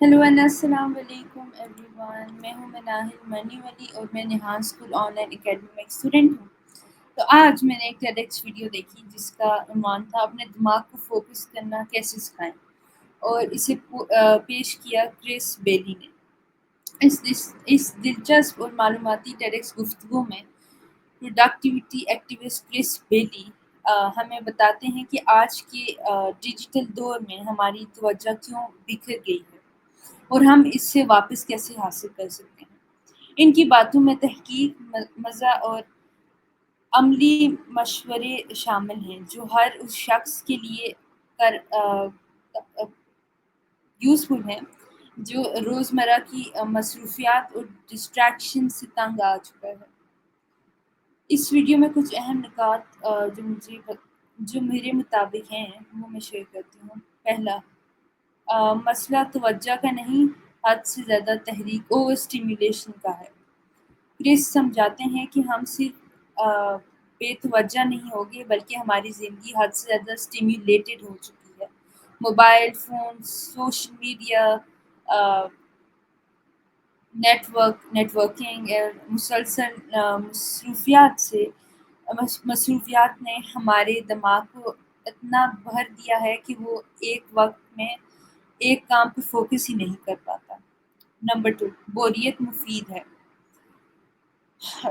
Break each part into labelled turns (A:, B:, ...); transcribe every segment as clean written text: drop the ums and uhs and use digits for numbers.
A: Hello अस्सलाम वालेकुम everyone. मैं हूं मनाहिल मनी वली और मैं निहान स्कूल ऑनलाइन एकेडमी में एक स्टूडेंट हूं। तो आज मैंने एक TEDx वीडियो देखी जिसका उन्वान था अपने दिमाग को फोकस करना कैसे सिखाएं, और इसे पेश किया क्रिस बेली ने। इस दिलचस्प और मालूमाती TEDx गुफ्तगू में प्रोडक्टिविटी एक्टिविस्ट क्रिस बेली हमें बताते हैं कि आज के डिजिटल दौर में हमारी तवज्जो क्यों बिखर गई है और हम इससे वापस कैसे हासिल कर सकते हैं। इनकी बातों में तहकीक, मज़ा और अमली मशवरे शामिल हैं जो हर उस शख्स के लिए कर यूज़फुल हैं जो रोज़मर्रा की मसरूफियात और डिस्ट्रैक्शन से तंग आ चुका है। इस वीडियो में कुछ अहम निकात जो मेरे मुताबिक हैं वो मैं शेयर करती हूँ। पहला, मसला तवज्जो का नहीं, हद से ज़्यादा तहरीक ओवर स्टिमुलेशन का है। क्रिस समझाते हैं कि हम सिर्फ बेतवज्जो नहीं होंगे बल्कि हमारी ज़िंदगी हद से ज़्यादा स्टिमुलेटेड हो चुकी है। Mobile phone, social media, networking और मुसलसल मसरूफियात ने हमारे दिमाग को इतना भर दिया है कि वो एक वक्त में एक काम पे फोकस ही नहीं कर पाता। नंबर 2, बोरियत मुफीद है।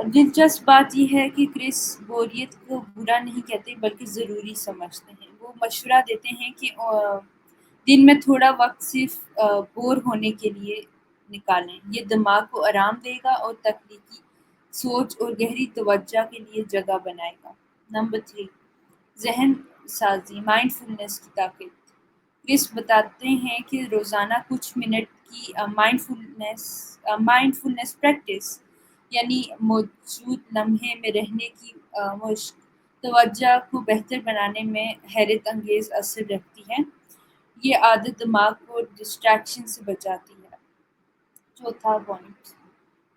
A: दिलचस्प बात यह है कि क्रिस बोरियत को बुरा नहीं कहते बल्कि ज़रूरी समझते हैं। वो मशवरा देते हैं कि दिन में थोड़ा वक्त सिर्फ बोर होने के लिए निकालें। ये दिमाग को आराम देगा और तख्लीकी सोच और गहरी तवज्जो के लिए जगह बनाएगा। नंबर 3, ज़हन साजी, माइंडफुलनेस की ताकत। क्रिस बताते हैं कि रोज़ाना कुछ मिनट की माइंडफुलनेस प्रैक्टिस यानी मौजूद लम्हे में रहने की मुश्क तवज्जो को बेहतर बनाने में हैरत अंगेज़ असर रखती है। ये आदत दिमाग को डिस्ट्रैक्शन से बचाती है। चौथा पॉइंट,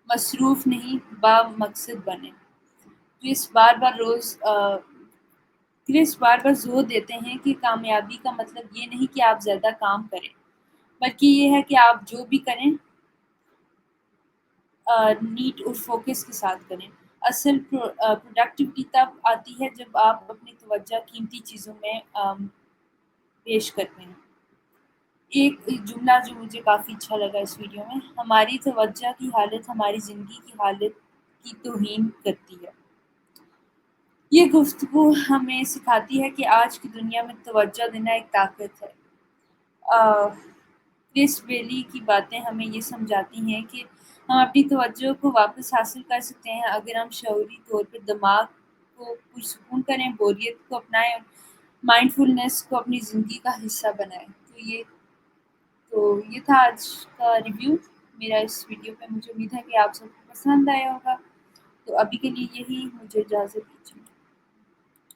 A: मसरूफ़ नहीं बामकसद बने। क्रिस बार बार रोज़ क्रिस बार बार जोर देते हैं कि कामयाबी का मतलब ये नहीं कि आप ज़्यादा काम करें, बल्कि ये है कि आप जो भी करें नीट और फोकस के साथ करें। असल प्रोडक्टिविटी तब आती है जब आप अपनी तवज्जो कीमती चीज़ों में पेश करते हैं। एक जुमला जो मुझे काफ़ी अच्छा लगा इस वीडियो में, हमारी तवज्जो की हालत हमारी ज़िंदगी की हालत की तौहीन करती है। ये गुफ्तगू हमें सिखाती है कि आज की दुनिया में तवज्जो देना एक ताकत है। क्रिस बेली की बातें हमें ये समझाती हैं कि हम अपनी तवज्जो को वापस हासिल कर सकते हैं अगर हम शऊरी तौर पर दिमाग को पुरसुकून करें, बोरियत को अपनाएं और माइंडफुलनेस को अपनी ज़िंदगी का हिस्सा बनाएं। तो ये था आज का रिव्यू मेरा इस वीडियो पे। मुझे उम्मीद है कि आप सबको पसंद आया होगा। तो अभी के लिए यही, मुझे इजाज़त दीजिए।